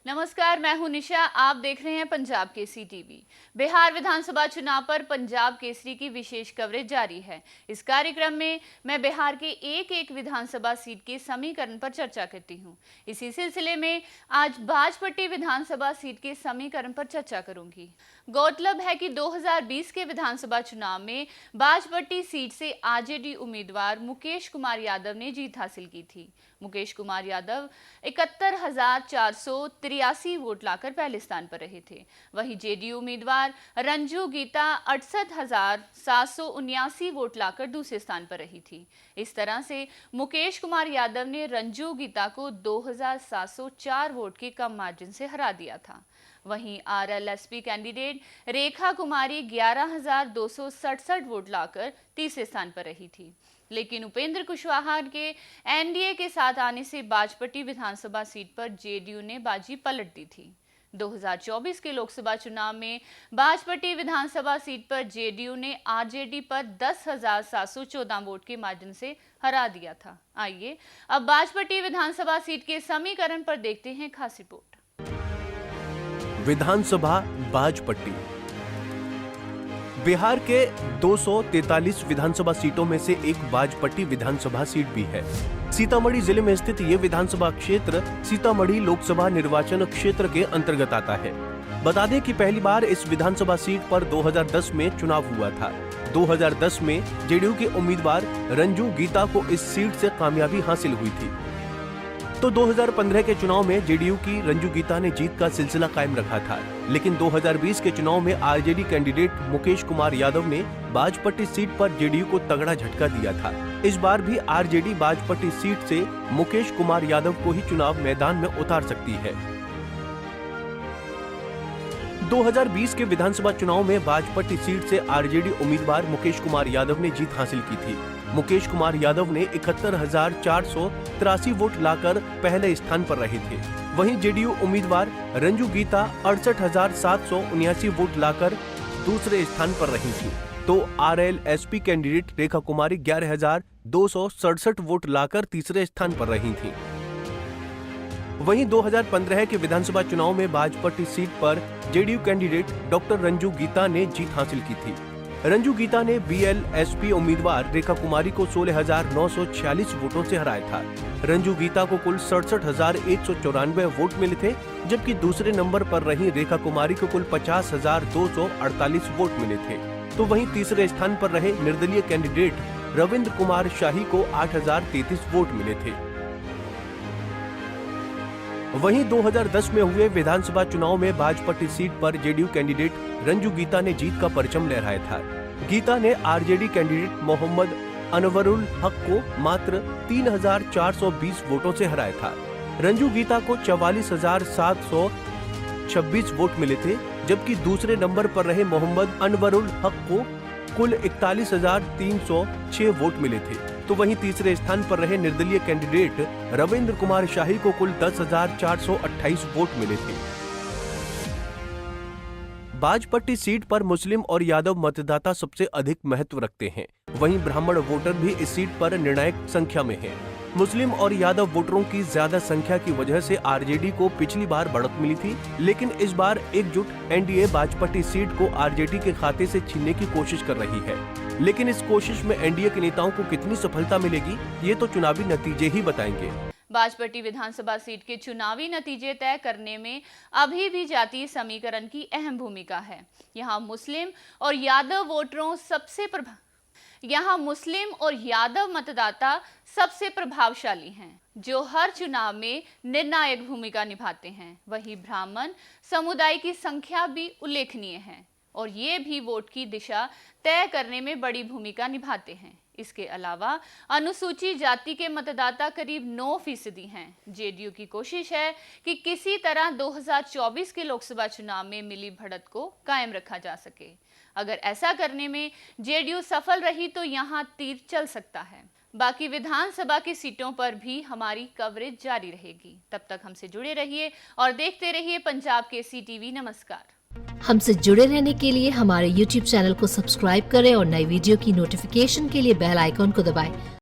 नमस्कार, मैं हूं निशा। आप देख रहे हैं पंजाब केसरी टीवी। बिहार विधानसभा चुनाव पर पंजाब केसरी की विशेष कवरेज जारी है। इस कार्यक्रम में मैं बिहार के एक एक विधानसभा सीट के समीकरण पर चर्चा करती हूं। इसी सिलसिले में आज बाजपट्टी विधानसभा सीट के समीकरण पर चर्चा करूंगी। गौरतलब है कि 2020 के विधानसभा चुनाव में बाजपट्टी सीट से आरजेडी उम्मीदवार मुकेश कुमार यादव ने जीत हासिल की थी। मुकेश कुमार यादव 71,483 वोट लाकर पहले स्थान पर रहे थे। वहीं जेडीयू उम्मीदवार रंजू गीता 68,779 वोट लाकर दूसरे स्थान पर रही थी। इस तरह से मुकेश कुमार यादव ने रंजू गीता को 2,704 वोट के कम मार्जिन से हरा दिया था। वहीं आरएलएसपी कैंडिडेट रेखा कुमारी 11,267 वोट लाकर तीसरे स्थान पर रही थी। लेकिन उपेंद्र कुशवाहा के एनडीए के साथ आने से बाजपट्टी विधानसभा सीट पर जेडीयू ने बाजी पलट दी थी। 2024 के लोकसभा चुनाव में बाजपट्टी विधानसभा सीट पर जेडीयू ने आरजेडी पर 10,714 वोट के मार्जिन से हरा दिया था। आइए अब बाजपट्टी विधानसभा सीट के समीकरण पर देखते हैं खास रिपोर्ट। विधानसभा बाजपट्टी बिहार के 243 विधानसभा सीटों में से एक बाजपट्टी विधानसभा सीट भी है। सीतामढ़ी जिले में स्थित ये विधानसभा क्षेत्र सीतामढ़ी लोकसभा निर्वाचन क्षेत्र के अंतर्गत आता है। बता दें कि पहली बार इस विधानसभा सीट पर 2010 में चुनाव हुआ था। 2010 में जेडीयू के उम्मीदवार रंजू गीता को इस सीट से कामयाबी हासिल हुई थी। तो 2015 के चुनाव में जेडीयू की रंजू गीता ने जीत का सिलसिला कायम रखा था। लेकिन 2020 के चुनाव में आरजेडी कैंडिडेट मुकेश कुमार यादव ने बाजपट्टी सीट पर जेडीयू को तगड़ा झटका दिया था। इस बार भी आरजेडी बाजपट्टी सीट से मुकेश कुमार यादव को ही चुनाव मैदान में उतार सकती है। 2020 के विधानसभा चुनाव में बाजपट्टी सीट से आरजेडी उम्मीदवार मुकेश कुमार यादव ने जीत हासिल की थी। मुकेश कुमार यादव ने 71,483 वोट लाकर पहले स्थान पर रहे थे। वहीं जेडीयू उम्मीदवार रंजू गीता 68,779 वोट लाकर दूसरे स्थान पर रही थी। तो आरएलएसपी कैंडिडेट रेखा कुमारी 11,267 वोट लाकर तीसरे स्थान पर रही थी। वहीं 2015 के विधानसभा चुनाव में बाजपट्टी सीट पर जेडीयू कैंडिडेट डॉक्टर रंजू गीता ने जीत हासिल की थी। रंजू गीता ने बीएलएसपी उम्मीदवार रेखा कुमारी को 16,946 वोटों से हराया था। रंजू गीता को कुल 67,194 वोट मिले थे, जबकि दूसरे नंबर पर रही रेखा कुमारी को कुल 50,248 वोट मिले थे। तो वहीं तीसरे स्थान पर रहे निर्दलीय कैंडिडेट रविंद्र कुमार शाही को 8,033 वोट मिले थे। वहीं 2010 में हुए विधानसभा चुनाव में बाजपट्टी सीट पर जेडीयू कैंडिडेट रंजू गीता ने जीत का परचम लहराया था। गीता ने आरजेडी कैंडिडेट मोहम्मद अनवरुल हक को मात्र 3,420 वोटों से हराया था। रंजू गीता को 44,726 वोट मिले थे, जबकि दूसरे नंबर पर रहे मोहम्मद अनवरुल हक को कुल 41,306 वोट मिले थे। तो वहीं तीसरे स्थान पर रहे निर्दलीय कैंडिडेट रविंद्र कुमार शाही को कुल 10,428 वोट मिले थे। बाजपट्टी सीट पर मुस्लिम और यादव मतदाता सबसे अधिक महत्व रखते हैं। वहीं ब्राह्मण वोटर भी इस सीट पर निर्णायक संख्या में हैं। मुस्लिम और यादव वोटरों की ज्यादा संख्या की वजह से आरजेडी को पिछली बार बढ़त मिली थी, लेकिन इस बार एकजुट एनडीए बाजपट्टी सीट को आरजेडी के खाते से छीनने की कोशिश कर रही है। लेकिन इस कोशिश में एनडीए के नेताओं को कितनी सफलता मिलेगी, ये तो चुनावी नतीजे ही बताएंगे। बाजपट्टी विधानसभा सीट के चुनावी नतीजे तय करने में अभी भी जातीय समीकरण की अहम भूमिका है। यहाँ मुस्लिम और यादव मतदाता सबसे प्रभावशाली हैं, जो हर चुनाव में निर्णायक भूमिका निभाते हैं। वहीं ब्राह्मण समुदाय की संख्या भी उल्लेखनीय है और ये भी वोट की दिशा तय करने में बड़ी भूमिका निभाते हैं। इसके अलावा अनुसूचित जाति के मतदाता करीब 9% हैं। जेडीयू की कोशिश है कि किसी तरह 2024 के लोकसभा चुनाव में मिली बढ़त को कायम रखा जा सके। अगर ऐसा करने में जेडीयू सफल रही तो यहाँ तीर चल सकता है। बाकी विधानसभा की सीटों पर भी हमारी कवरेज जारी रहेगी। तब तक हमसे जुड़े रहिए और देखते रहिए पंजाब केसरी टीवी। नमस्कार। हमसे जुड़े रहने के लिए हमारे YouTube चैनल को सब्सक्राइब करें और नई वीडियो की नोटिफिकेशन के लिए बेल आइकॉन को दबाएं।